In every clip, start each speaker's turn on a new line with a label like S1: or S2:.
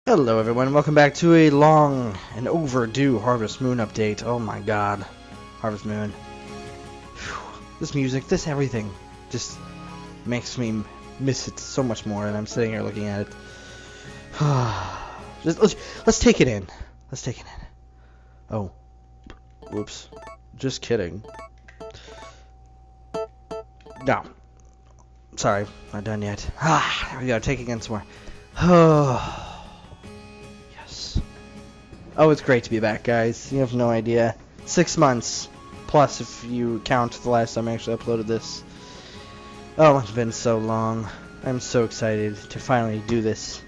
S1: Hello everyone, welcome back to a long and overdue Harvest Moon update. Oh my god. Harvest Moon. Whew. This music, this everything just makes me miss it so much more, and I'm sitting here looking at it. Let's take it in. Let's take it in. Oh. Whoops. Just kidding. No. Sorry, not done yet. There we go, take again some more. Oh. Oh, it's great to be back, guys. You have no idea. 6 months. Plus, if you count the last time I actually uploaded this. Oh, it's been so long. I'm so excited to finally do this.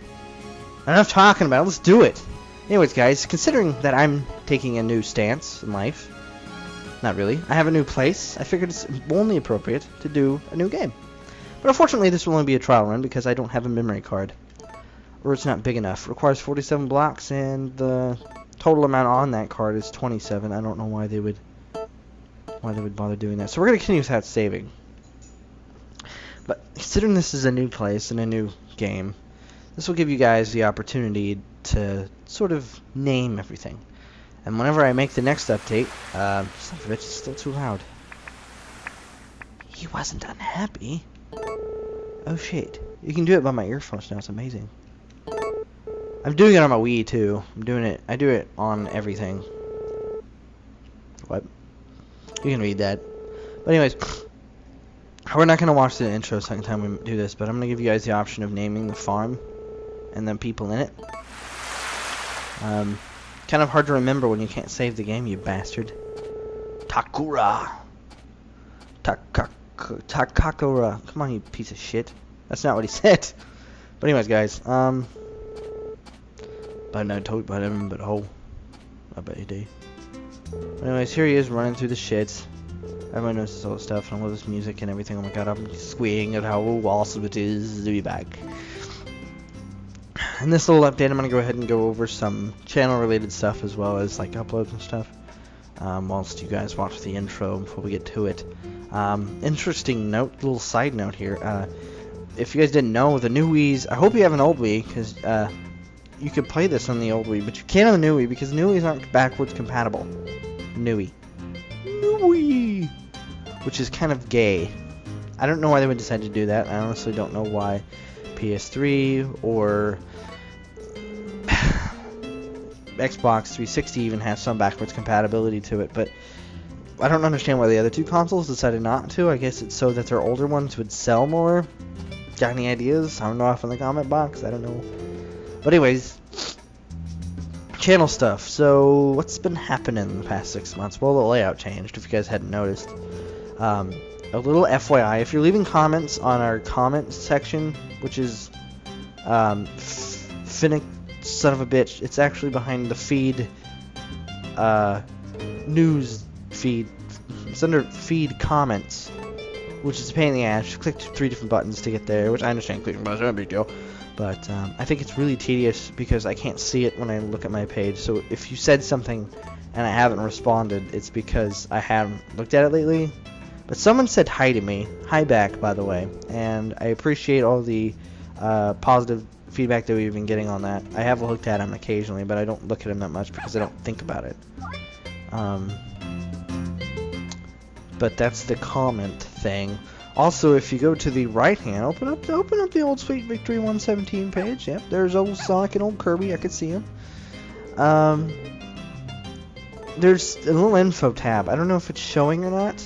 S1: Enough talking about it. Let's do it. Anyways, guys, considering that I'm taking a new stance in life. Not really. I have a new place. I figured it's only appropriate to do a new game. But unfortunately, this will only be a trial run because I don't have a memory card. Or it's not big enough. It requires 47 blocks, and the total amount on that card is 27. I don't know why they would bother doing that. So we're gonna continue without saving. But considering this is a new place and a new game, this will give you guys the opportunity to sort of name everything. And whenever I make the next update, son of a bitch, it's still too loud. He wasn't unhappy. Oh shit! You can do it by my earphones now. It's amazing. I'm doing it on my Wii too. I do it on everything. What? You can read that. But anyways, we're not gonna watch the intro second time we do this, but I'm gonna give you guys the option of naming the farm and the people in it. Kind of hard to remember when you can't save the game, you bastard. Takura. Takakura. Come on, you piece of shit. That's not what he said. But anyways, guys, but no told about him, but oh, I bet he did. Anyways, here he is running through the shit. Everyone knows this all this stuff, and I love this music and everything. Oh my god, I'm squealing at how awesome it is to be back. In this little update, I'm gonna go ahead and go over some channel-related stuff as well as like uploads and stuff. Whilst you guys watch the intro before we get to it. Interesting note, little side note here. If you guys didn't know, the new Wii's, I hope you have an old Wii, because you could play this on the old Wii, but you can't on the new Wii because new Wii's aren't backwards compatible. New Wii. Which is kind of gay. I don't know why they would decide to do that. I honestly don't know why PS3 or Xbox 360 even has some backwards compatibility to it, but I don't understand why the other two consoles decided not to. I guess it's so that their older ones would sell more. Got any ideas? I don't know, off in the comment box. I don't know. But anyways, channel stuff. So what's been happening in the past 6 months? Well, the layout changed, if you guys hadn't noticed. A little FYI, if you're leaving comments on our comment section, which is Finnick son of a bitch, it's actually behind the feed, news feed. It's under feed comments, which is a pain in the ass. You click 3 different buttons to get there, which I understand clicking buttons, not a big deal. But I think it's really tedious because I can't see it when I look at my page. So if you said something and I haven't responded, it's because I haven't looked at it lately. But someone said hi to me. Hi back, by the way. And I appreciate all the positive feedback that we've been getting on that. I have looked at them occasionally, but I don't look at them that much because I don't think about it. But that's the comment thing. Also, if you go to the right hand, open up the old Sweet Victory 117 page. Yep, there's old Sonic and old Kirby. I could see him. There's a little info tab. I don't know if it's showing or not.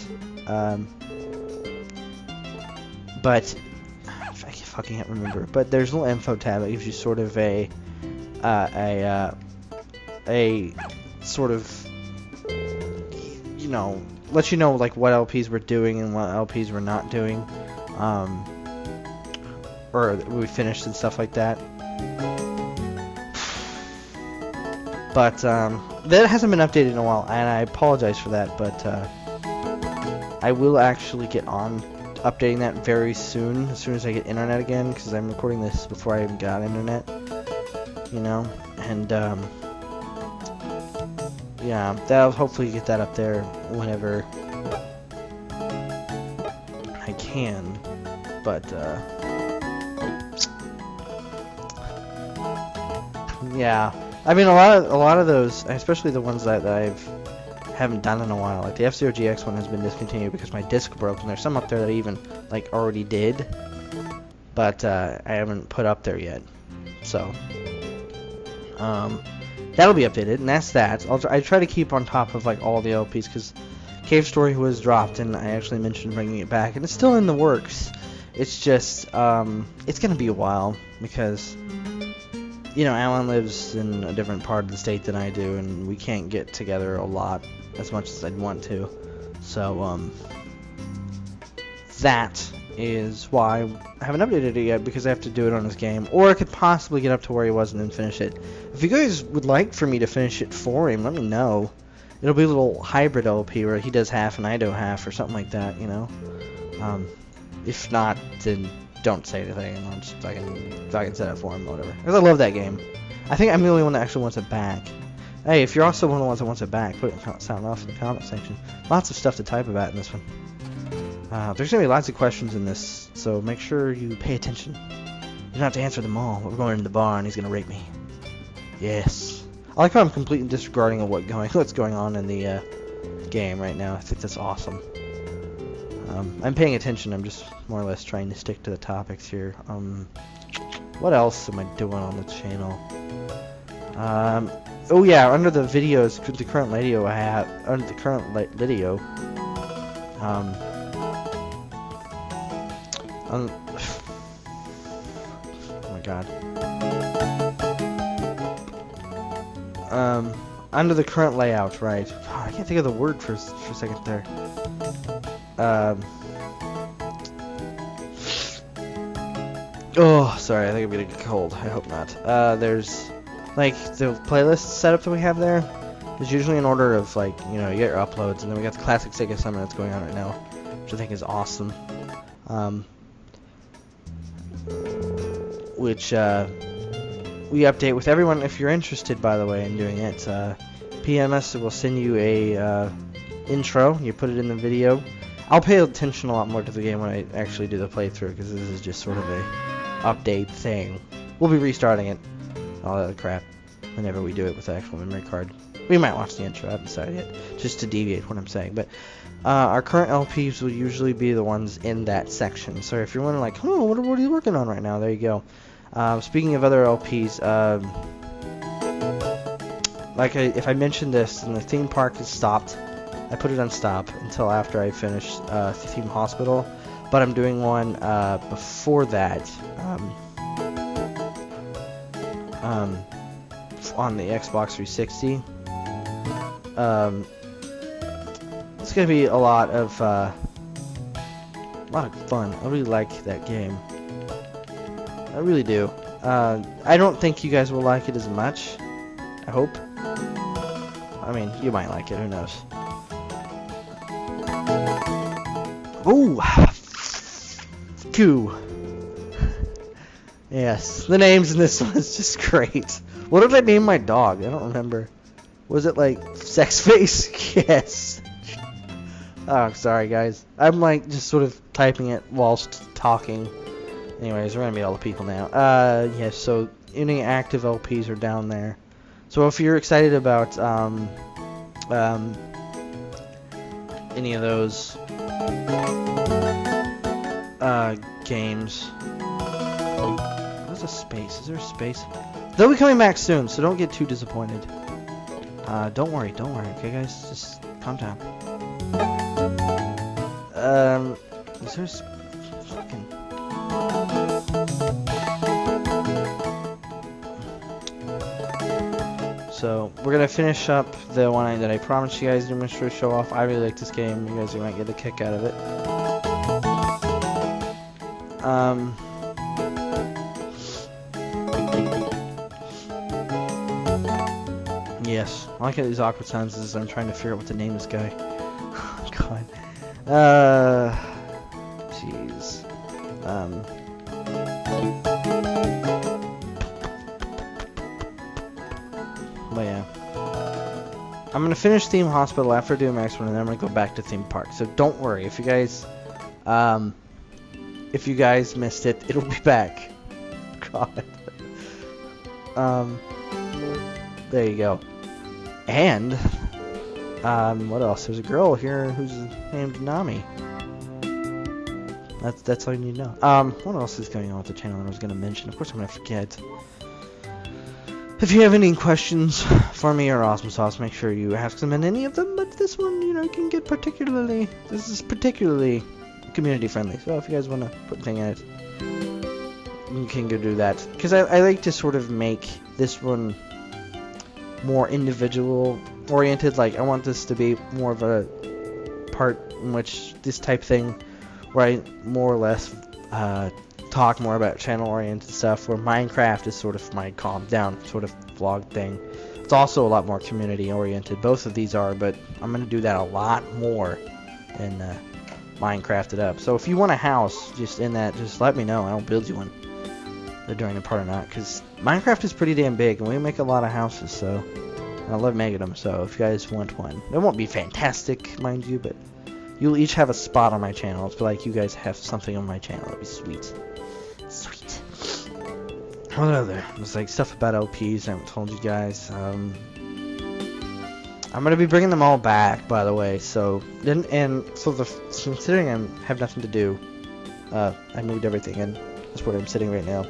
S1: But I fucking can't remember. But there's a little info tab that gives you sort of a sort of, you know, let you know like what LPs we're doing and what LPs we're not doing, or we finished and stuff like that. But that hasn't been updated in a while, and I apologize for that. But I will actually get on to updating that very soon, as soon as I get internet again, because I'm recording this before I even got internet, you know, and yeah, that'll hopefully get that up there whenever I can, but Yeah, I mean a lot of those, especially the ones that haven't done in a while. Like the F-Zero GX one has been discontinued because my disc broke, and there's some up there that I even like already did, but I haven't put up there yet. So that'll be updated, and that's that. I try to keep on top of like all the LPs because Cave Story was dropped, and I actually mentioned bringing it back, and it's still in the works. It's just it's gonna be a while because Alan lives in a different part of the state than I do, and we can't get together a lot as much as I'd want to. So that is why I haven't updated it yet, because I have to do it on his game, or I could possibly get up to where he was and then finish it. If you guys would like for me to finish it for him, let me know. It'll be a little hybrid LP where he does half and I do half, or something like that, If not, then don't say anything, and I'll just fucking set it for him or whatever. Because I love that game. I think I'm the only one that actually wants it back. Hey, if you're also one of the ones that wants it back, put it sound off in the comment section. Lots of stuff to type about in this one. There's going to be lots of questions in this, so make sure you pay attention. You don't have to answer them all. We're going into the bar and he's going to rape me. Yes. I like how I'm completely disregarding of what's going on in the game right now. I think that's awesome. I'm paying attention. I'm just more or less trying to stick to the topics here. What else am I doing on the channel? Oh yeah, under the videos, the current video I have, under the current video, oh my god. Under the current layout, right? I can't think of the word for a second there. Oh, sorry, I think I'm getting cold. I hope not. There's, like, the playlist setup that we have there is usually in order of, like, you get your uploads, and then we got the Classic Sega Summer that's going on right now, which I think is awesome. Which, we update with everyone. If you're interested, by the way, in doing it, PMS will send you a intro. You put it in the video. I'll pay attention a lot more to the game when I actually do the playthrough, because this is just sort of a update thing. We'll be restarting it, all that other crap, whenever we do it with the actual memory card. We might watch the intro. I haven't decided yet, just to deviate what I'm saying. But our current LPs will usually be the ones in that section. So if you're wondering, like, oh, what are you working on right now? There you go. Speaking of other LPs, if I mentioned this, and the theme park is stopped. I put it on stop until after I finish Theme Hospital, but I'm doing one before that on the Xbox 360. It's gonna be a lot of fun. I really like that game. I really do. I don't think you guys will like it as much. I hope. I mean, you might like it. Who knows? Ooh! Goo! Yes, the names in this one is just great. What did I name my dog? I don't remember. Was it like Sex Face? Yes. Oh, sorry guys. I'm like just sort of typing it whilst talking. Anyways, we're gonna meet all the people now. Yes, so any active LPs are down there. So if you're excited about any of those games. What's a space? Is there a space? They'll be coming back soon, so don't get too disappointed. Don't worry, okay guys? Just calm down. Is there fucking... So, we're gonna finish up the one that I promised you guys to show off. I really like this game. You guys might get a kick out of it. Yes, I like how these awkward sounds as I'm trying to figure out what to name this guy. Oh, God. Jeez. But yeah. I'm gonna finish Theme Hospital after doing the next one, and then I'm gonna go back to Theme Park. So don't worry, if you guys missed it, it'll be back. God. There you go. And what else? There's a girl here who's named Nami. That's all you need to know. What else is going on with the channel that I was going to mention? Of course I'm going to forget. If you have any questions for me or Awesome Sauce, make sure you ask them in any of them. But this one, you know, can get particularly... This is particularly community friendly. So if you guys want to put a thing in it, you can go do that. Because I like to sort of make this one more individual oriented. Like, I want this to be more of a part in which this type thing where I more or less talk more about channel oriented stuff, where Minecraft is sort of my calm down sort of vlog thing. It's also a lot more community oriented. Both of these are, but I'm going to do that a lot more in Minecraft it up. So if you want a house just in that, just let me know. I'll build you one during the part or not, because Minecraft is pretty damn big and we make a lot of houses, so I love making them. So if you guys want one, it won't be fantastic, mind you, but you'll each have a spot on my channel. It's like you guys have something on my channel. It'd be sweet. Sweet. What other? There's like stuff about LPs I haven't told you guys. I'm gonna be bringing them all back, by the way. So considering I have nothing to do, I moved everything in. That's where I'm sitting right now.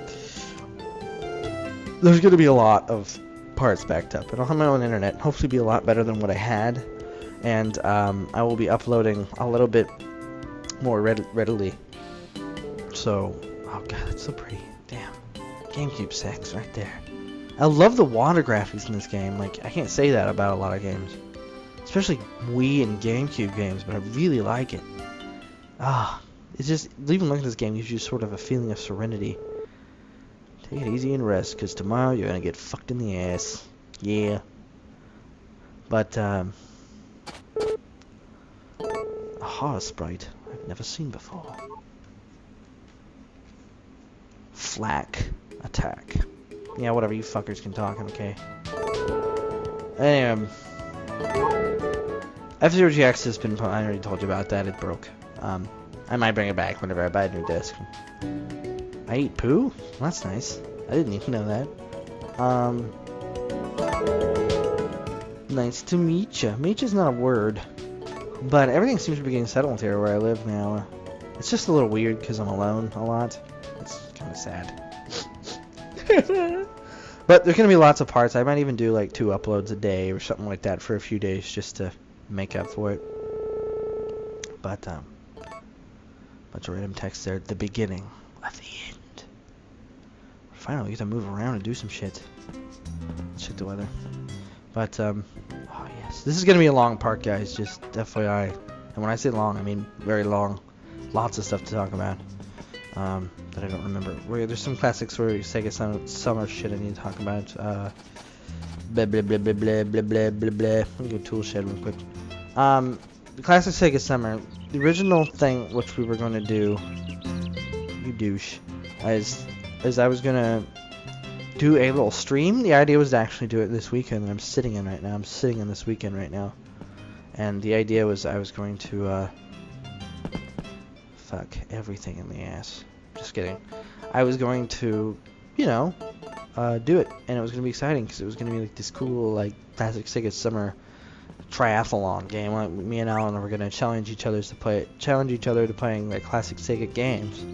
S1: There's gonna be a lot of parts backed up, and I'll have my own internet. Hopefully, be a lot better than what I had. And I will be uploading a little bit more readily. So, oh god, that's so pretty. Damn. GameCube 6 right there. I love the water graphics in this game. Like, I can't say that about a lot of games. Especially Wii and GameCube games, but I really like it. It's just, even looking at this game gives you sort of a feeling of serenity. Take it easy and rest, because tomorrow you're gonna get fucked in the ass. Yeah. But, a horror sprite I've never seen before. Flak attack. Yeah, whatever, you fuckers can talk, okay. F-Zero GX has been, I already told you about that, it broke. I might bring it back whenever I buy a new disc. I eat poo? Well, that's nice. I didn't even know that. Nice to meet ya. Meet ya's not a word. But everything seems to be getting settled here where I live now. It's just a little weird because I'm alone a lot. It's kind of sad. But there's going to be lots of parts. I might even do like 2 uploads a day or something like that for a few days just to make up for it. But, bunch of random text there at the beginning of the end. Finally, we get to move around and do some shit. Let's check the weather. But, oh yes. This is going to be a long part, guys, just FYI. And when I say long, I mean very long. Lots of stuff to talk about. That I don't remember. There's some classics where Sega Summer shit I need to talk about. Blah, blah, blah, blah, blah, blah, blah, blah, blah. Let me go tool shed real quick. The classic Sega Summer. The original thing which we were going to do, you douche, is I was going to do a little stream. The idea was to actually do it this weekend that I'm sitting in right now. I'm sitting in this weekend right now. And the idea was I was going to, fuck everything in the ass. Just kidding. I was going to, you know, do it. And it was going to be exciting because it was going to be like this cool, like, classic Sega Summer triathlon game. Like, me and Alan were going to challenge each other to playing like classic Sega games.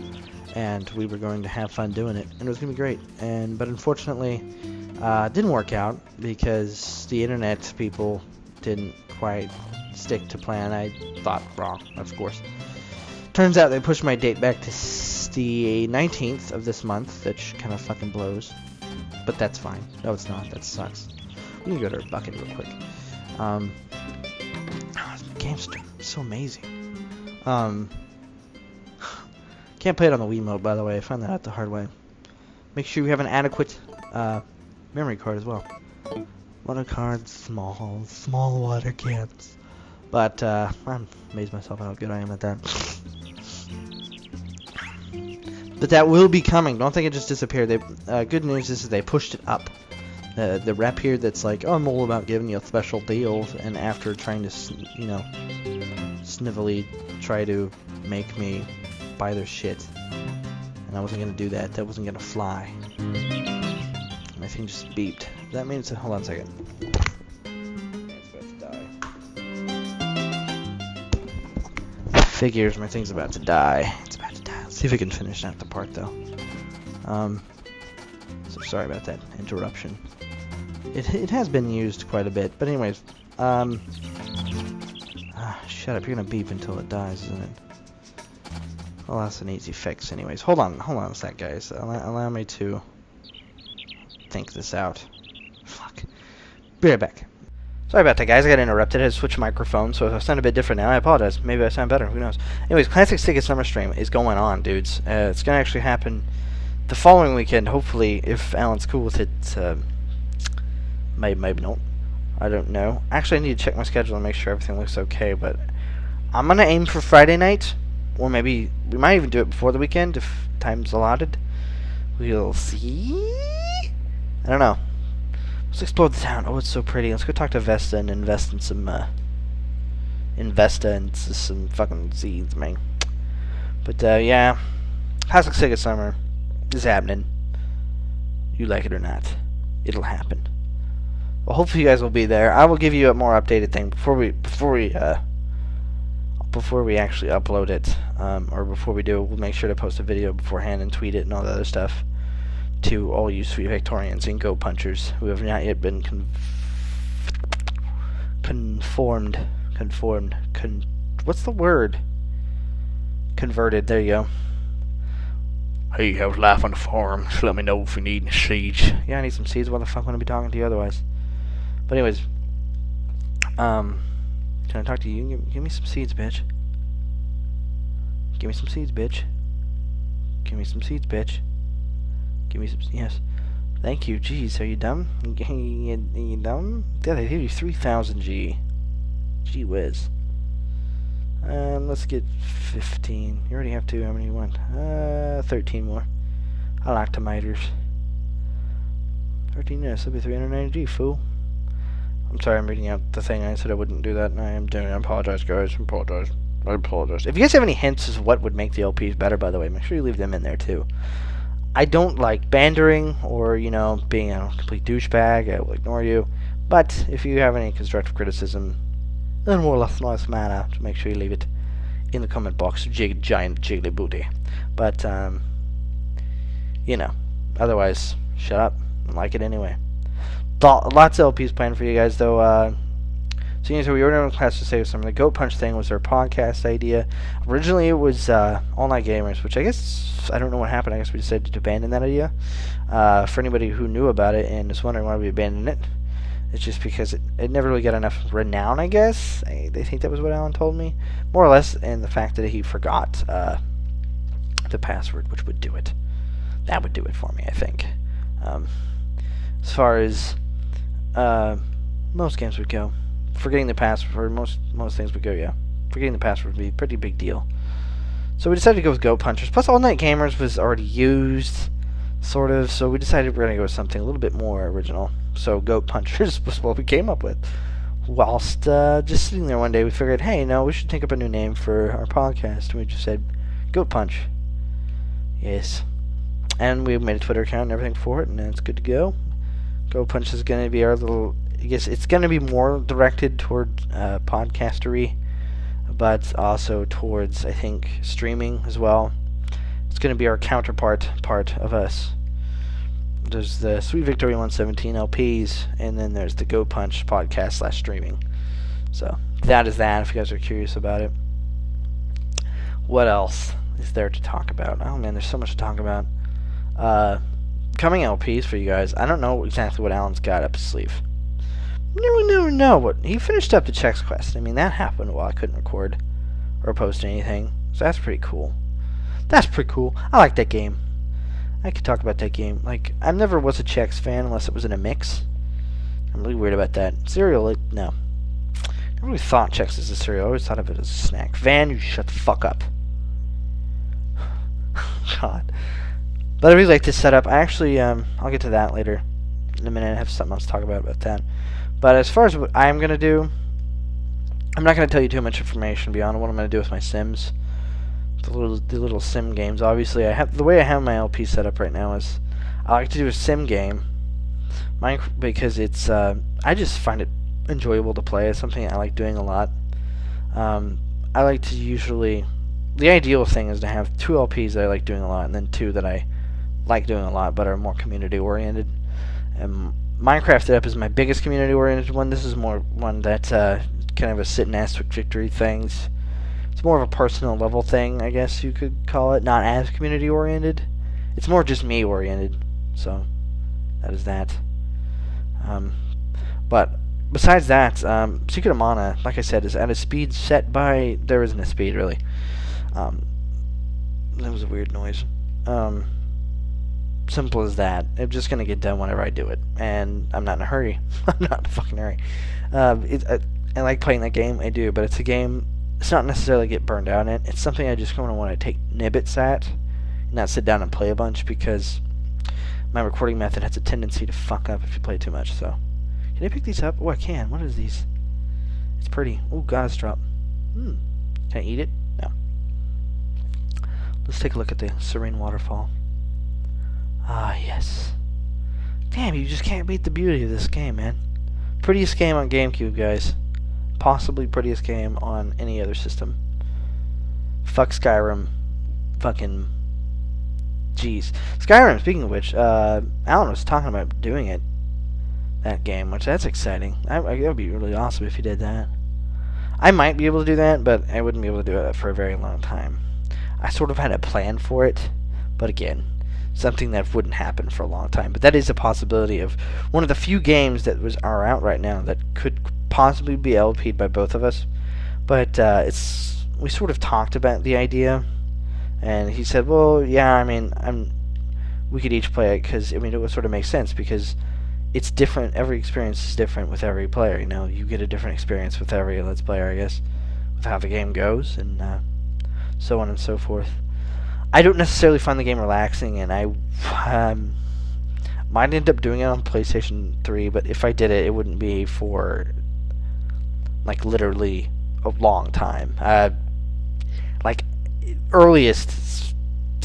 S1: And we were going to have fun doing it, and it was going to be great. But unfortunately, it didn't work out because the internet people didn't quite stick to plan. I thought wrong, of course. Turns out they pushed my date back to the 19th of this month, which kind of fucking blows. But that's fine. No, it's not. That sucks. We can go to our bucket real quick. The game's so amazing. Can't play it on the Wii mode, by the way. I found that out the hard way. Make sure you have an adequate memory card as well. Water cards, small water cans. But I'm amazed myself how good I am at that. But that will be coming. Don't think it just disappeared. Good news is they pushed it up. The rep here that's like, oh, I'm all about giving you special deals, and after trying to, you know, snivelly try to make me buy their shit, and I wasn't gonna do that. That wasn't gonna fly. My thing just beeped. That means, hold on a second. It's about to die. Figures, my thing's about to die. It's about to die. Let's see if we can finish out the part though. So sorry about that interruption. It has been used quite a bit, but anyways, shut up, you're gonna beep until it dies, isn't it? Well, that's an easy fix anyways. Hold on a sec, guys. Allow me to think this out. Fuck. Be right back. Sorry about that, guys. I got interrupted. I had to switch microphones, so if I sound a bit different now, I apologize. Maybe I sound better. Who knows? Anyways, Classic Sega Summer Stream is going on, dudes. It's gonna actually happen the following weekend, hopefully, if Alan's cool with it. Maybe not. I don't know. Actually, I need to check my schedule and make sure everything looks okay, but I'm gonna aim for Friday night, or maybe we might even do it before the weekend if time's allotted. We'll see. I don't know. Let's explore the town. Oh, it's so pretty. Let's go talk to Vesta and invest in some some fucking seeds, man. But yeah, Classic Sega Summer is happening. You like it or not, it'll happen. Well, hopefully you guys will be there. I will give you a more updated thing before we actually upload it, or before we do. We'll make sure to post a video beforehand and tweet it and all the other stuff to all you sweet Victorians and Go Punchers who have not yet been what's the word? Converted. There you go. Hey, how's life on the farm? Just let me know if you need any seeds. Yeah, I need some seeds. Why the fuck would I be talking to you otherwise? But anyways, can I talk to you? Give me some seeds, bitch. Give me some seeds, bitch. Give me some seeds, bitch. Give me some, yes. Thank you. Jeez, are you dumb? You dumb? Yeah, they give you 3,000 G. Gee whiz. Let's get 15. You already have 2. How many you want? 13 more. I like tomatoes. 13, yes, that'll be 390 G, fool. I'm sorry, I'm reading out the thing. I said I wouldn't do that, and I am doing it. I apologize, guys. I apologize. If you guys have any hints as to what would make the LPs better, by the way, make sure you leave them in there, too. I don't like bandering or, you know, being a complete douchebag. I will ignore you. But if you have any constructive criticism in a more or less nice manner, to make sure you leave it in the comment box. Giant jiggly booty. But, you know, otherwise, shut up and like it anyway. Lots of LPs planned for you guys, though. Seeing as we ordered on Class to Save Some, the Goat Punch thing was our podcast idea. Originally, it was All Night Gamers, which I guess, I don't know what happened. I guess we decided to abandon that idea. For anybody who knew about it and is wondering why we abandoned it, it's just because it never really got enough renown, I guess. They think that was what Alan told me. More or less, and the fact that he forgot the password, which would do it. That would do it for me, I think. As far as most games would go, forgetting the password, most things would go, yeah. Forgetting the password would be a pretty big deal. So we decided to go with Goat Punchers. Plus, All Night Gamers was already used, sort of, so we decided we're going to go with something a little bit more original. So Goat Punchers was what we came up with. Whilst just sitting there one day, we figured, hey, no, we should think up a new name for our podcast. And we just said, Goat Punch. Yes. And we made a Twitter account and everything for it, and it's good to go. Goat Punch is going to be our little... I guess it's going to be more directed toward podcastery, but also towards, I think, streaming as well. It's going to be our part of us. There's the Sweet Victoria 117 LPs, and then there's the Goat Punch podcast / streaming. So that is that, if you guys are curious about it. What else is there to talk about? Oh man, there's so much to talk about. Coming LPs for you guys. I don't know exactly what Alan's got up his sleeve. You never know what he finished up the Chex Quest. I mean, that happened while I couldn't record or post anything, so that's pretty cool. That's pretty cool. I like that game. I could talk about that game. Like, I never was a Chex fan unless it was in a mix. I'm really weird about that. Cereal, no. I never really thought Chex as a cereal. I always thought of it as a snack. Van, you shut the fuck up. God. But I really like this setup. I actually, I'll get to that later in a minute. I have something else to talk about that. But as far as what I'm going to do, I'm not going to tell you too much information beyond what I'm going to do with my Sims. The little Sim games. Obviously, the way I have my LP set up right now is I like to do a Sim game because it's I just find it enjoyable to play. It's something I like doing a lot. I like to usually, the ideal thing is to have 2 LPs that I like doing a lot, and then 2 that I like doing a lot but are more community oriented. And Minecraft Up is my biggest community oriented one. This is more one that's kind of a sit and asterisk victory things. It's more of a personal level thing, I guess you could call it, not as community oriented. It's more just me oriented. So that is that. But besides that, Secret of Mana, like I said, is at a speed set by... There isn't a speed, really. That was a weird noise. Simple as that. I'm just going to get done whenever I do it. And I'm not in a hurry. I'm not in a fucking hurry. I like playing that game. I do. But it's a game... It's not necessarily get burned out in. It's something I just kind of want to take nibbits at. And not sit down and play a bunch, because my recording method has a tendency to fuck up if you play too much, so... Can I pick these up? Oh, I can. What is these? It's pretty. Oh, God's drop. Can I eat it? No. Let's take a look at the serene waterfall. Ah, yes. Damn, you just can't beat the beauty of this game, man. Prettiest game on GameCube, guys. Possibly prettiest game on any other system. Fuck Skyrim. Fucking... Jeez. Skyrim, speaking of which, Alan was talking about doing it. That game, which that's exciting. That would be really awesome if you did that. I might be able to do that, but I wouldn't be able to do it for a very long time. I sort of had a plan for it, but again, something that wouldn't happen for a long time. But that is a possibility of one of the few games that are out right now that could possibly be LP'd by both of us. But we sort of talked about the idea, and he said, "Well, yeah, I mean, we could each play it, because I mean, it would sort of make sense because." It's different. Every experience is different with every player. You know, you get a different experience with every Let's Player, I guess, with how the game goes, and so on and so forth. I don't necessarily find the game relaxing, and I might end up doing it on PlayStation 3, but if I did it, it wouldn't be for, like, literally a long time. Like, earliest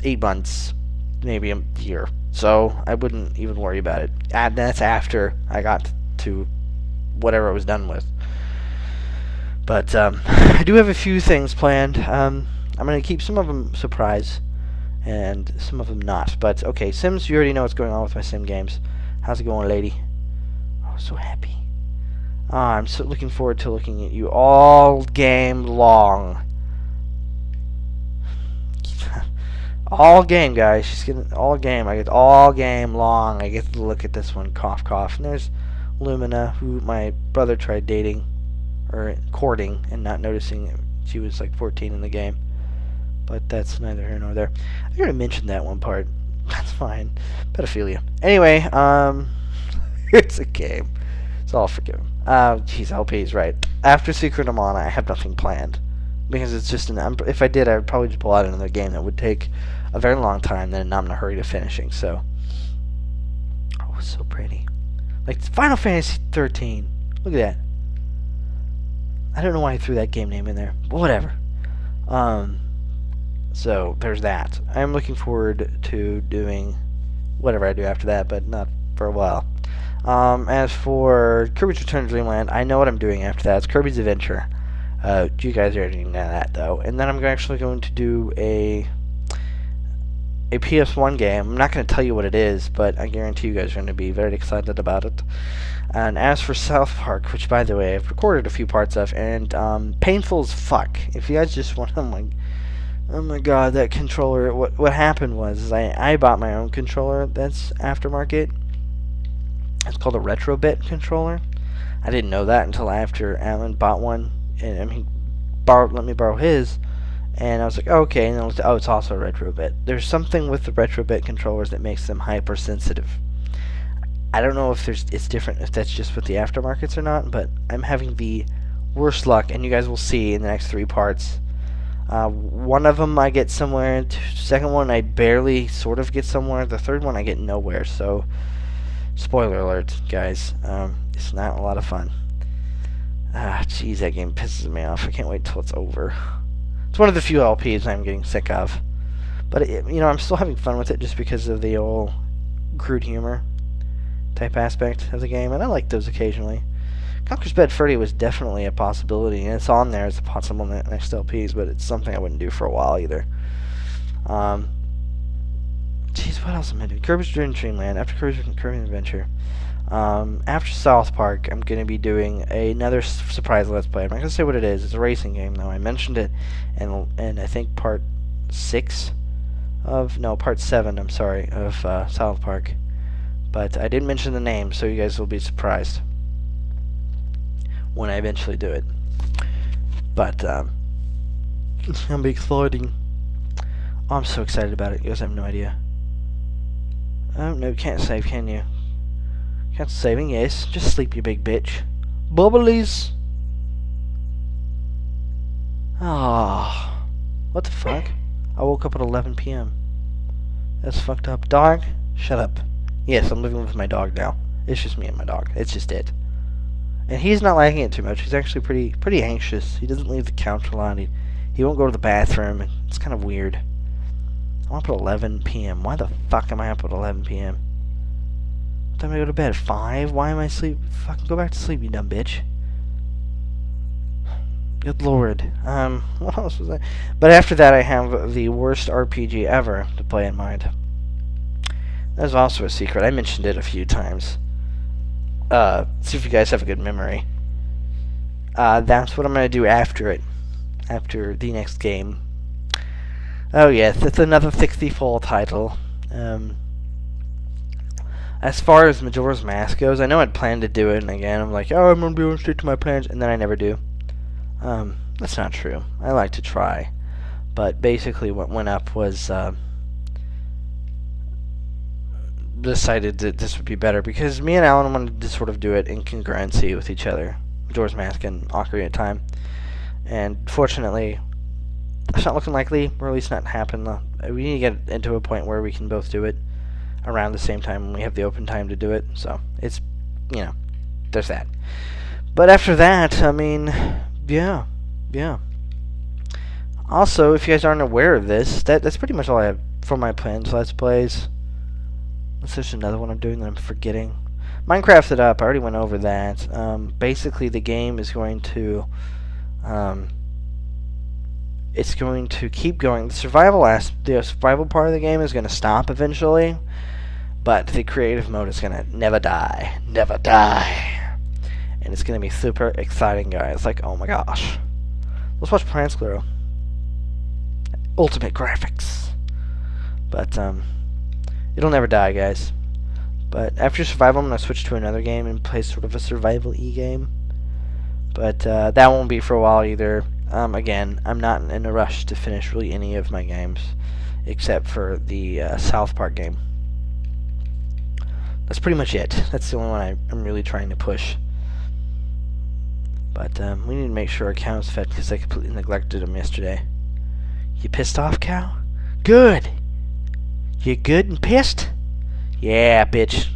S1: 8 months, maybe a year. So I wouldn't even worry about it. And that's after I got to whatever I was done with. But I do have a few things planned. I'm going to keep some of them surprise, and some of them not. But okay, Sims, you already know what's going on with my Sim games. How's it going, lady? Oh, so happy. I'm so looking forward to looking at you all game long. All game, guys. She's getting all game. I get all game long. I get to look at this one. Cough, cough. And there's Lumina, who my brother tried dating, or courting, and not noticing she was like 14 in the game. But that's neither here nor there. I gotta mention that one part. That's fine. Pedophilia. Anyway, it's a game. It's all forgiven. Jeez, LP's right. After Secret of Mana, I have nothing planned. Because it's just if I did, I would probably just pull out another game that would take a very long time, then I'm in a hurry to finishing. So, oh, it's so pretty. Like Final Fantasy 13. Look at that. I don't know why I threw that game name in there, but whatever. So there's that. I'm looking forward to doing whatever I do after that, but not for a while. As for Kirby's Return to Dreamland, I know what I'm doing after that. It's Kirby's Adventure. You guys already know that, though. And then I'm actually going to do a PS1 game. I'm not going to tell you what it is, but I guarantee you guys are going to be very excited about it. And as for South Park, which, by the way, I've recorded a few parts of, and painful as fuck. If you guys just want, oh my god, that controller. What happened was I bought my own controller that's aftermarket. It's called a Retrobit controller. I didn't know that until after Alan bought one. And he let me borrow his, and I was like, oh, okay. And then it's also a Retrobit. There's something with the Retrobit controllers that makes them hypersensitive. I don't know if it's different, if that's just with the aftermarkets or not, but I'm having the worst luck, and you guys will see in the next 3 parts. One of them I get somewhere. The second one I barely sort of get somewhere. The third one I get nowhere. So, spoiler alert, guys. It's not a lot of fun. Jeez, that game pisses me off. I can't wait till it's over. It's one of the few LPs I'm getting sick of. But, you know, I'm still having fun with it just because of the old crude humor. type aspect of the game, and I like those occasionally. Conker's Bad Fur Day was definitely a possibility, and it's on there as a possible next LPs, but it's something I wouldn't do for a while either. Jeez, what else am I doing? Kirby's Dream Land, after Kirby's Adventure. After South Park, I'm going to be doing another surprise Let's Play. I'm not going to say what it is. It's a racing game, though. I mentioned it in I think, part 7, I'm sorry, of South Park. But I didn't mention the name, so you guys will be surprised when I eventually do it. But, it's going to be exciting. Oh, I'm so excited about it. You guys have no idea. Oh, no, can't save, can you? Can't saving, yes. Just sleep, you big bitch. Bubblies! Ah, what the fuck? I woke up at 11 p.m. That's fucked up. Dog, shut up. Yes, I'm living with my dog now. It's just me and my dog. It's just it. And he's not liking it too much. He's actually pretty anxious. He doesn't leave the couch a lot. He won't go to the bathroom. It's kind of weird. I'm up at 11 p.m. Why the fuck am I up at 11 p.m.? What time do I go to bed? 5? Why am I asleep? Fucking go back to sleep, you dumb bitch. Good lord. What else was I? But after that, I have the worst RPG ever to play in mind. There's also a secret. I mentioned it a few times. See if you guys have a good memory. That's what I'm going to do after it. After the next game. Oh yes, it's another 64 title. As far as Majora's Mask goes, I know I'd planned to do it, and again, I'm like, oh, I'm going to be going straight to my plans, and then I never do. That's not true. I like to try. But basically what went up was, decided that this would be better, because me and Alan wanted to sort of do it in congruency with each other. Majora's Mask and Ocarina of Time. And fortunately, it's not looking likely, or at least not happen. We need to get into a point where we can both do it around the same time when we have the open time to do it. So, it's, you know, there's that. But after that, I mean, yeah. Also, if you guys aren't aware of this, that's pretty much all I have for my plans, Let's Plays. Unless there's another one I'm doing that I'm forgetting. Minecrafted Up, I already went over that. Basically, the game is going to... it's going to keep going. The survival part of the game is going to stop eventually, but the creative mode is going to never die, and it's going to be super exciting, guys. Like, oh my gosh, let's watch Plants Grow. Ultimate graphics, but it'll never die, guys. But after survival, I'm going to switch to another game and play sort of a survival-y game. But that won't be for a while either. Again, I'm not in a rush to finish really any of my games, except for the South Park game. That's pretty much it. That's the only one I'm really trying to push. But we need to make sure our cow's fed, because I completely neglected him yesterday. You pissed off, cow? Good! You good and pissed? Yeah, bitch.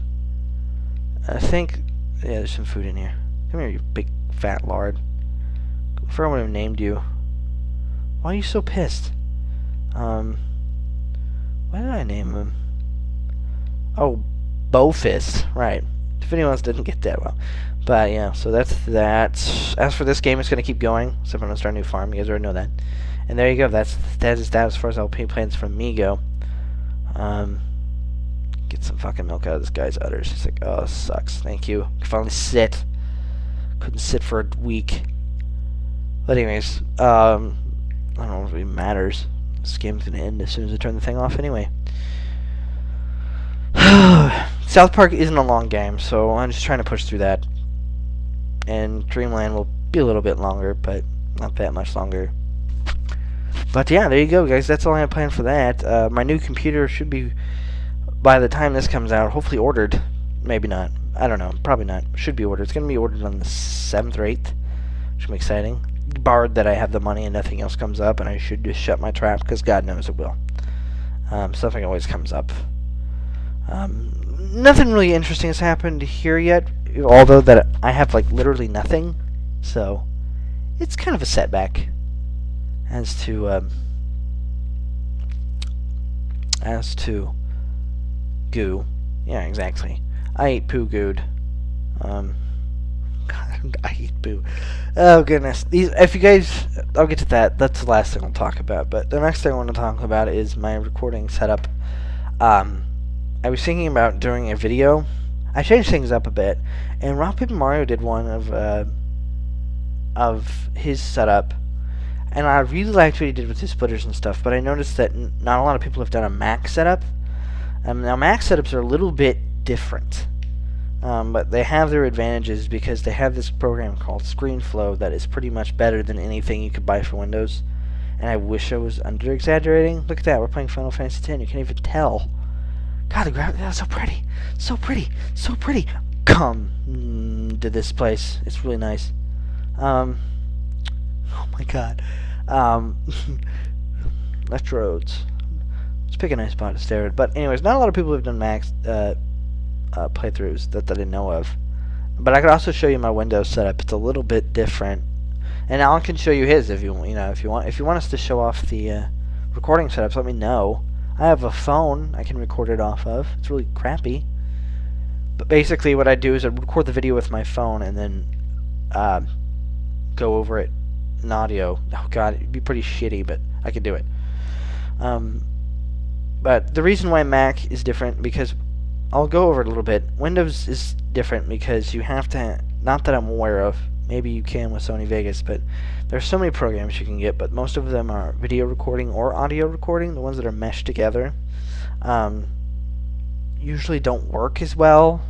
S1: I think... yeah, there's some food in here. Come here, you big fat lard. Before I would have named you. Why are you so pissed? Why did I name him? Oh, Bowfist. Right. If anyone else didn't get that well. But yeah, so that's that. As for this game, it's going to keep going. So I'm going to start a new farm. You guys already know that. And there you go. That is that as far as LP plans from me go. Get some fucking milk out of this guy's udders. He's like, oh, this sucks. Thank you. I can finally sit. Couldn't sit for a week. But anyways, I don't know if it even matters. This game's gonna end as soon as I turn the thing off anyway. South Park isn't a long game, so I'm just trying to push through that. And Dreamland will be a little bit longer, but not that much longer. But yeah, there you go, guys. That's all I have planned for that. My new computer should be, by the time this comes out, hopefully ordered. Maybe not. I don't know. Probably not. Should be ordered. It's going to be ordered on the 7th or 8th, which will be exciting. Barred that I have the money and nothing else comes up, and I should just shut my trap, because God knows it will. Something always comes up. Nothing really interesting has happened here yet, although that I have, like, literally nothing. So, it's kind of a setback as to goo. Yeah, exactly. I eat poo good. God, I eat poo. Oh goodness. If you guys, I'll get to that. That's the last thing I'll talk about. But the next thing I want to talk about is my recording setup. I was thinking about doing a video. I changed things up a bit, and Rock Paper Mario did one of his setup, and I really liked what he did with his splitters and stuff. But I noticed that not a lot of people have done a Mac setup. Now Mac setups are a little bit different, but they have their advantages because they have this program called ScreenFlow that is pretty much better than anything you could buy for Windows. And I wish I was under exaggerating. Look at that, we're playing Final Fantasy X. You can't even tell. God, the graphics are so pretty, so pretty, so pretty. Come to this place. It's really nice. Oh my God. Left roads. Let's pick a nice spot to stare at. But anyways, not a lot of people have done Max playthroughs that I know of. But I could also show you my Windows setup. It's a little bit different. And Alan can show you his if you want. If you want us to show off the recording setups, let me know. I have a phone I can record it off of. It's really crappy. But basically what I do is I record the video with my phone and then go over it in audio. Oh God, it'd be pretty shitty, but I could do it. But the reason why Mac is different, because I'll go over it a little bit. Windows is different because you have to, not that I'm aware of, maybe you can with Sony Vegas, but there's so many programs you can get, but most of them are video recording or audio recording. The ones that are meshed together usually don't work as well,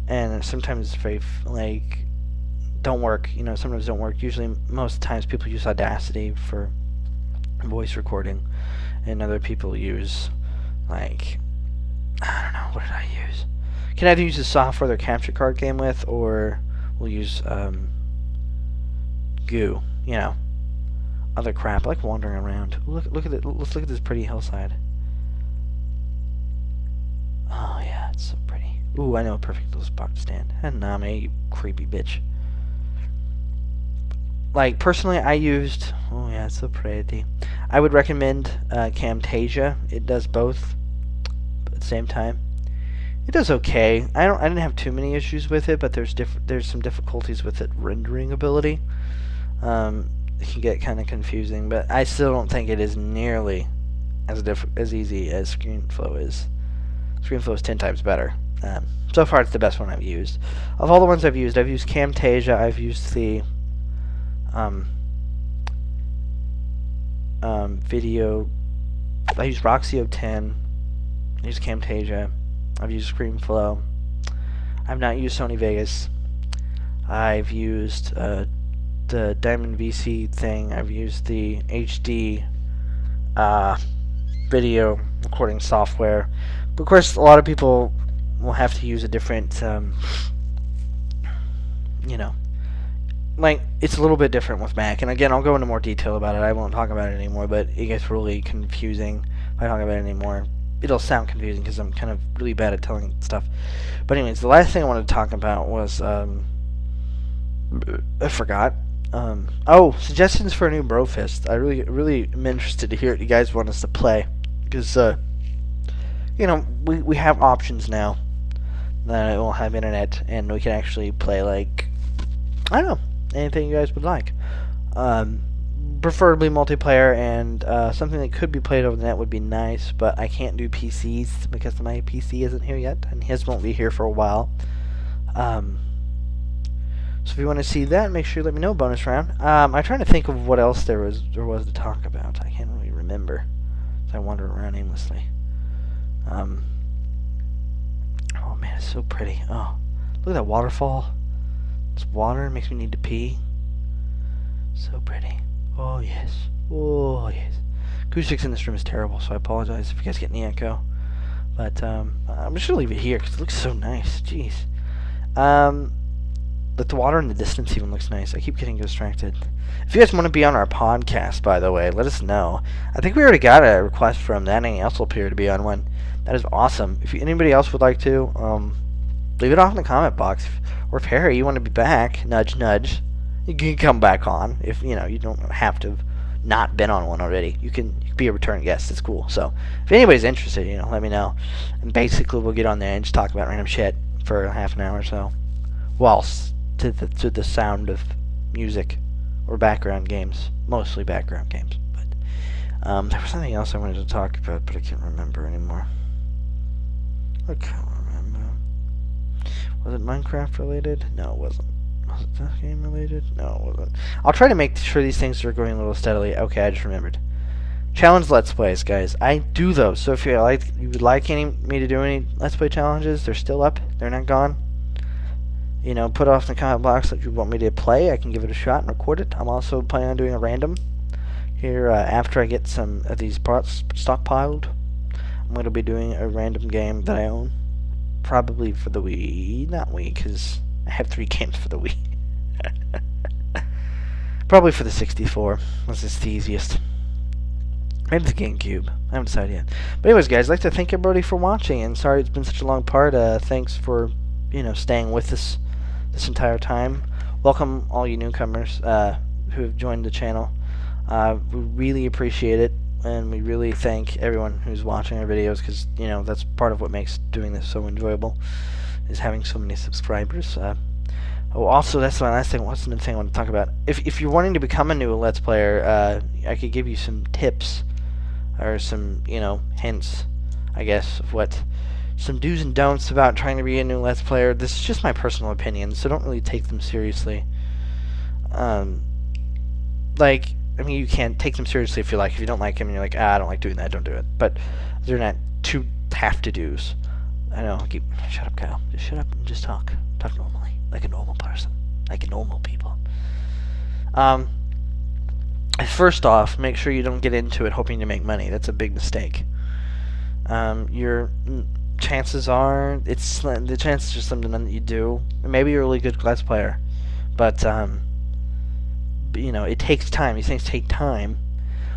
S1: and sometimes very don't work. Sometimes don't work. Usually, most times people use Audacity for voice recording, and other people use I don't know, what did I use? Can either use the software their capture card came with, or we'll use goo, other crap. I like wandering around. Look at it. Let's look at this pretty hillside. Oh yeah, it's so pretty. Ooh, I know a perfect little spot to stand. Hanami, you creepy bitch. Personally, I used. Oh yeah, it's so pretty. I would recommend Camtasia. It does both at the same time. It does okay. I didn't have too many issues with it, but there's some difficulties with it rendering ability. It can get kind of confusing, but I still don't think it is nearly as easy as ScreenFlow is. ScreenFlow is 10 times better. So far, it's the best one I've used. Of all the ones I've used Camtasia. I've used the video. I used Roxio 10. I used Camtasia. I've used ScreenFlow. I've not used Sony Vegas. I've used the Diamond VC thing. I've used the HD video recording software. But of course, a lot of people will have to use a different, it's a little bit different with Mac. And again, I'll go into more detail about it. I won't talk about it anymore, but it gets really confusing if I talk about it anymore. It'll sound confusing because I'm kind of really bad at telling stuff. But anyways, the last thing I wanted to talk about was, I forgot. Suggestions for a new Brofist. I really am interested to hear what you guys want us to play. Because, we have options now that we'll have internet, and we can actually play, I don't know, anything you guys would like. Preferably multiplayer, and something that could be played over the net would be nice, but I can't do PCs because my PC isn't here yet, and his won't be here for a while. So if you want to see that, make sure you let me know. Bonus round. I'm trying to think of what else there was to talk about. I can't really remember, so I wander around aimlessly. Oh man, it's so pretty. Oh, look at that waterfall. It's water. It makes me need to pee. So pretty. Oh yes. Oh yes. Acoustics in this room is terrible, so I apologize if you guys get any echo. But I'm just gonna leave it here because it looks so nice. Jeez. But the water in the distance even looks nice. I keep getting distracted. If you guys want to be on our podcast, by the way, let us know. I think we already got a request from that here to be on one. That is awesome. If anybody else would like to, leave it off in the comment box. Or if Harry, you want to be back, nudge, nudge, you can come back on. If you don't have to have not been on one already. You can be a return guest. It's cool. So if anybody's interested, let me know. And basically, we'll get on there and just talk about random shit. for half an hour or so, whilst to the sound of music or background games, mostly background games. But there was something else I wanted to talk about, but I can't remember anymore. I can't remember. Was it Minecraft related? No, it wasn't. Was it this game related? No, it wasn't. I'll try to make sure these things are going a little steadily. Okay, I just remembered. Challenge Let's Plays, guys. I do those. So if you would like me to do any Let's Play challenges, they're still up. They're not gone. You know, put off in the comment box that you want me to play. I can give it a shot and record it. I'm also planning on doing a random here after I get some of these parts stockpiled. I'm going to be doing a random game that I own. Probably for the Wii. Not Wii, because I have 3 games for the Wii. Probably for the 64. This is the easiest. Maybe the GameCube. I haven't decided yet. But anyways, guys, I'd like to thank everybody for watching. And sorry it's been such a long part. Thanks for, staying with us this entire time. Welcome all you newcomers who have joined the channel. We really appreciate it. And we really thank everyone who's watching our videos, because that's part of what makes doing this so enjoyable, is having so many subscribers. Also, that's my last thing. What's another thing I want to talk about? If you're wanting to become a new Let's Player, I could give you some tips or some hints, I guess, of what some do's and don'ts about trying to be a new Let's Player. This is just my personal opinion, so don't really take them seriously. I mean, you can take them seriously if you like. If you don't like them and you're like, I don't like doing that, don't do it. But they're not too have-to-dos. I know. Shut up, Kyle. Just shut up and just talk. Talk normally, like a normal person, like a normal people. First off, make sure you don't get into it hoping to make money. That's a big mistake. Your chances are the chances are slim to none that you do. Maybe you're a really good Let's Player, but it takes time. These things take time.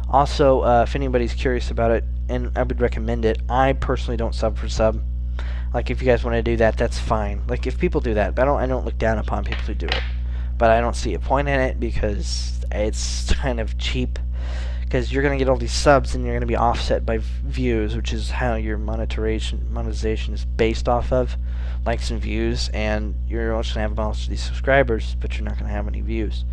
S1: Also, if anybody's curious about it, and I would recommend it, I personally don't sub for sub. Like, if you guys want to do that, that's fine. Like, if people do that, but I don't look down upon people who do it. But I don't see a point in it because it's kind of cheap. Because you're going to get all these subs and you're going to be offset by views, which is how your monetization is based off of. Likes and views, and you're also going to have most of these subscribers, but you're not going to have any views.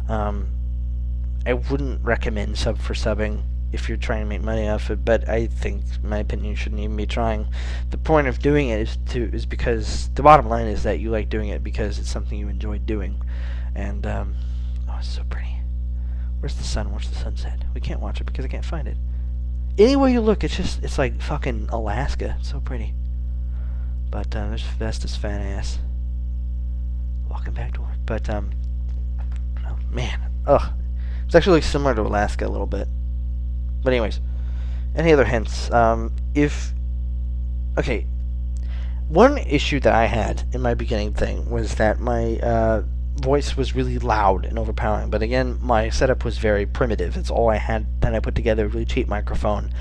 S1: I wouldn't recommend sub for subbing if you're trying to make money off it, but I think, in my opinion, you shouldn't even be trying. The point of doing it is because the bottom line is that you like doing it because it's something you enjoy doing. And oh, it's so pretty. Where's the sun? Where's the sunset? We can't watch it because I can't find it. Anywhere you look, it's like fucking Alaska. It's so pretty. But there's Vesta's fat ass walking back to work. But oh man, ugh, it's actually similar to Alaska a little bit. But anyways, any other hints? Okay, one issue that I had in my beginning thing was that my voice was really loud and overpowering. But again, my setup was very primitive. It's all I had that I put together. A really cheap microphone.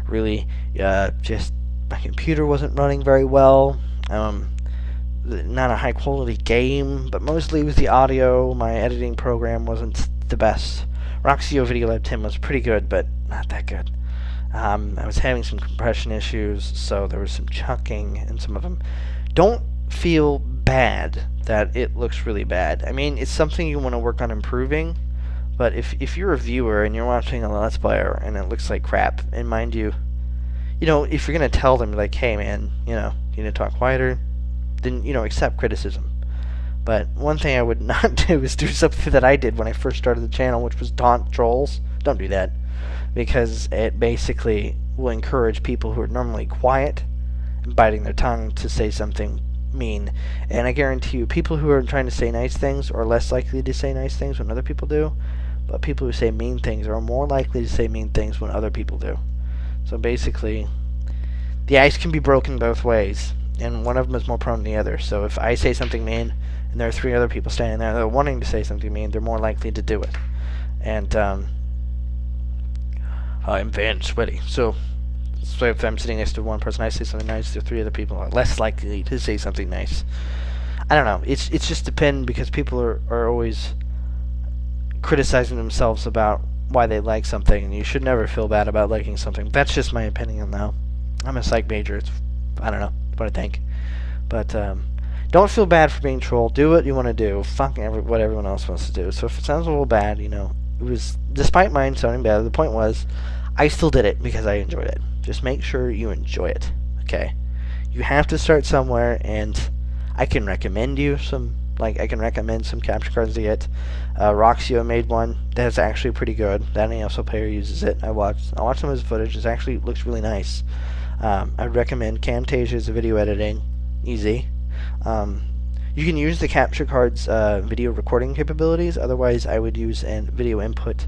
S1: Really, just my computer wasn't running very well. Not a high quality game, but mostly with the audio. My editing program wasn't the best. Roxio Video Lab 10 was pretty good, but not that good. I was having some compression issues, so there was some chucking in some of them. Don't feel bad that it looks really bad. I mean, it's something you want to work on improving, but if you're a viewer and you're watching a Let's Player and it looks like crap, and mind you, if you're going to tell them, like, hey man, you need to talk quieter, then, accept criticism. But one thing I would not do is do something that I did when I first started the channel, which was taunt trolls. Don't do that, because it basically will encourage people who are normally quiet and biting their tongue to say something mean. And I guarantee you, people who are trying to say nice things are less likely to say nice things when other people do, but people who say mean things are more likely to say mean things when other people do. So basically, the ice can be broken both ways, and one of them is more prone than the other. So if I say something mean, and there are 3 other people standing there that are wanting to say something mean, they're more likely to do it. And I'm very sweaty. So if I'm sitting next to one person, I say something nice, the 3 other people are less likely to say something nice. I don't know. It's just depend, because people are always criticizing themselves about why they like something, and you should never feel bad about liking something. That's just my opinion, though. I'm a psych major. I don't know what I think. But don't feel bad for being trolled. Do what you want to do. Fuck what everyone else wants to do. So if it sounds a little bad, you know, it was despite mine sounding bad. The point was, I still did it because I enjoyed it. Just make sure you enjoy it. Okay, you have to start somewhere, and I can recommend you some. Like, I can recommend some capture cards to get. Roxio made one that's actually pretty good. That AWL player uses it. I watched some of his footage. It actually looks really nice. I'd recommend Camtasia's video editing. Easy. You can use the capture card's video recording capabilities. Otherwise, I would use a video input,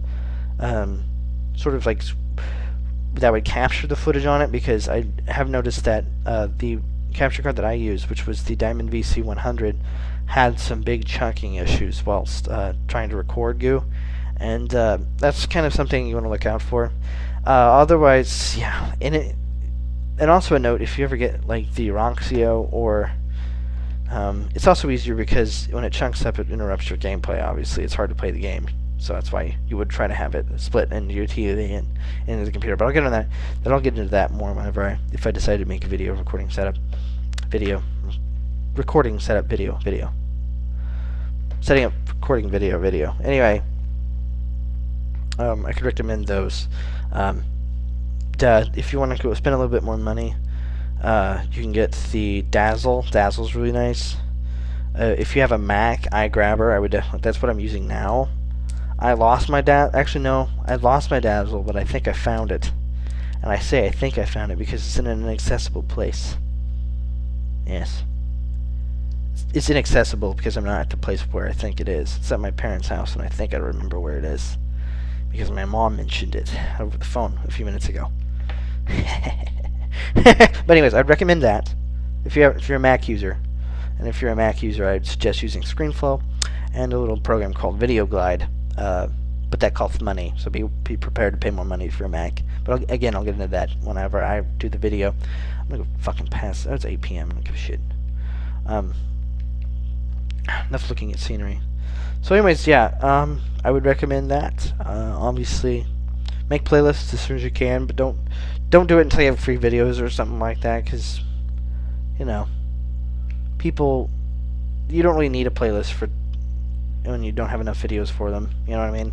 S1: sort of like that would capture the footage on it, because I have noticed that the capture card that I used, which was the Diamond VC100, had some big chunking issues whilst trying to record goo, and that's kind of something you want to look out for. Otherwise, yeah, and also a note, if you ever get like the Roxio, or it's also easier because when it chunks up, it interrupts your gameplay. Obviously, it's hard to play the game, so that's why you would try to have it split into your TV and into the computer. But I'll get into that. Then I'll get into that more whenever if I decide to make a video recording setup, video. Setting up recording video. Anyway, I could recommend those. If you want to go spend a little bit more money, you can get the Dazzle. Dazzle's really nice. If you have a Mac iGrabber, I would definitely. That's what I'm using now. I lost my Actually, no, I lost my Dazzle, but I think I found it. And I say I think I found it because it's in an inaccessible place. Yes. It's inaccessible because I'm not at the place where I think it is. It's at my parents' house, and I think I remember where it is because my mom mentioned it over the phone a few minutes ago. But anyways, I'd recommend that if you're a Mac user, and if you're a Mac user, I'd suggest using ScreenFlow and a little program called Video Glide. But that costs money, so be prepared to pay more money if you're a Mac. But again, I'll get into that whenever I do the video. I'm gonna go fucking pass. Oh, it's 8 p.m. I don't give a shit. Enough looking at scenery. So anyways, yeah, I would recommend that. Obviously, make playlists as soon as you can, but don't do it until you have free videos or something like that, because, you know, you don't really need a playlist for when you don't have enough videos for them. You know what I mean?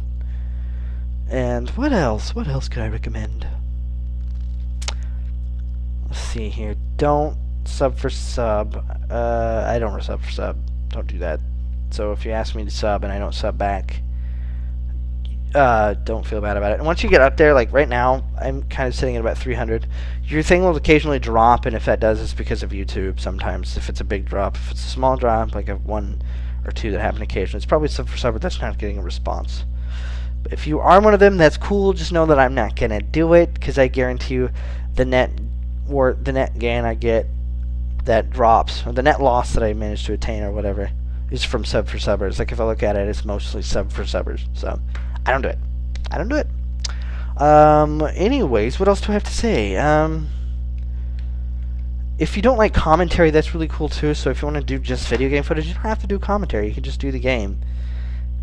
S1: And what else? What else could I recommend? Let's see here. Don't sub for sub. I don't sub for sub. Don't do that. So if you ask me to sub and I don't sub back, don't feel bad about it. And once you get up there, like right now, I'm kind of sitting at about 300. Your thing will occasionally drop, and if that does, it's because of YouTube sometimes. If it's a big drop, if it's a small drop, like a 1 or 2 that happen occasionally, it's probably sub for sub, but that's not getting a response. But if you are one of them, that's cool. Just know that I'm not gonna do it, because I guarantee you, the net gain I get that drops, or the net loss that I managed to attain or whatever, is from sub for subbers. Like if I look at it, it's mostly sub for subbers. So I don't do it. I don't do it. Anyways, what else do I have to say? If you don't like commentary, that's really cool too. So if you want to do just video game footage, you don't have to do commentary. You can just do the game.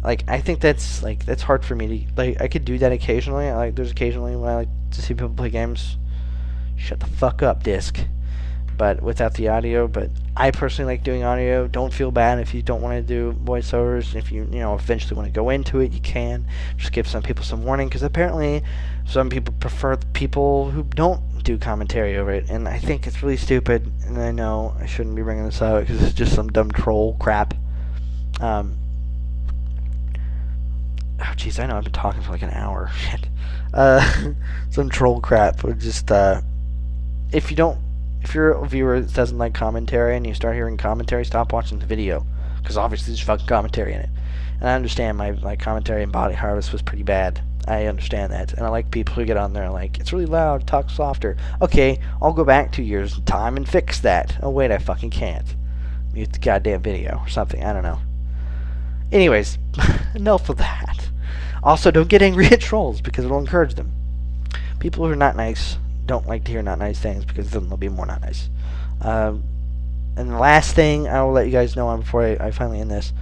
S1: Like, I think that's hard for me to, like, I could do that occasionally. There's occasionally when I like to see people play games. Shut the fuck up, disc. But without the audio. But I personally like doing audio. Don't feel bad if you don't want to do voiceovers. If you eventually want to go into it, you can. Just give some people some warning, because apparently some people prefer people who don't do commentary over it, and I think it's really stupid. And I know I shouldn't be bringing this out because it's just some dumb troll crap. Oh jeez, I know I've been talking for like an hour. Shit. Some troll crap. Or just if you're a viewer that doesn't like commentary and you start hearing commentary, stop watching the video, because obviously there's fucking commentary in it. And I understand my commentary in Body Harvest was pretty bad. I understand that. And I like people who get on there and like, it's really loud, talk softer. Okay, I'll go back 2 years in time and fix that. Oh wait, I fucking can't. Mute the goddamn video or something, I don't know. Anyways, enough of that. Also, don't get angry at trolls, because it'll encourage them. People who are not nice don't like to hear not nice things, because then they'll be more not nice. And the last thing I will let you guys know on before I finally end this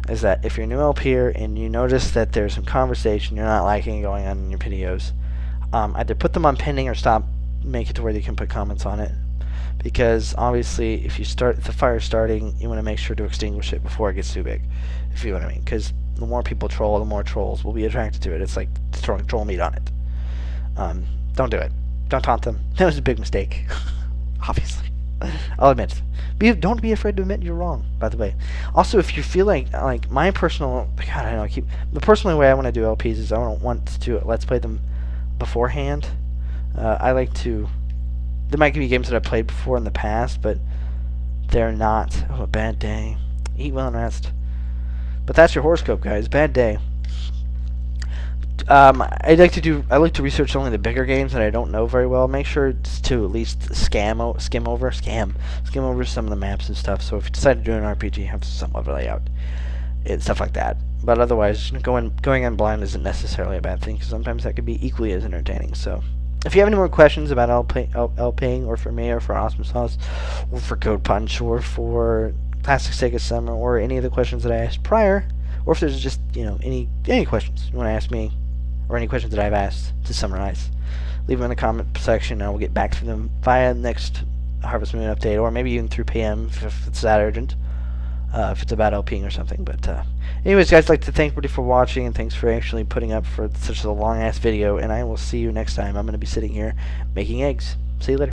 S1: is that if you're a new LP and you notice that there's some conversation you're not liking going on in your videos, either put them on pending or make it to where you can put comments on it. because obviously if the fire's starting, you want to make sure to extinguish it before it gets too big, if you know what I mean, because the more people troll, the more trolls will be attracted to it. It's like throwing troll meat on it. Don't do it. Don't taunt them. That was a big mistake. Obviously. I'll admit. Don't be afraid to admit you're wrong, by the way. Also, if you feel like my personal, God, I don't know, the personal way I want to do LPs is I don't want to let's play them beforehand. I like to, there might be games that I've played before in the past, but they're not, a bad day. Eat well and rest. But that's your horoscope, guys. Bad day. I like to research only the bigger games that I don't know very well. Make sure to at least skim over some of the maps and stuff. So if you decide to do an RPG, have some of a layout and stuff like that. But otherwise, going in blind isn't necessarily a bad thing, because sometimes that could be equally as entertaining. So if you have any more questions about LPing, or for me, or for Awesome Sauce, or for Code Punch, or for Classic Sega Summer, or any of the questions that I asked prior, or if there's just any questions you want to ask me, or any questions that I've asked to summarize, leave them in the comment section, and I will get back to them via next Harvest Moon update, or maybe even through PM if it's that urgent, if it's about LPing or something. But anyways, guys, I'd like to thank everybody for watching, and thanks for actually putting up for such a long-ass video, and I will see you next time. I'm going to be sitting here making eggs. See you later.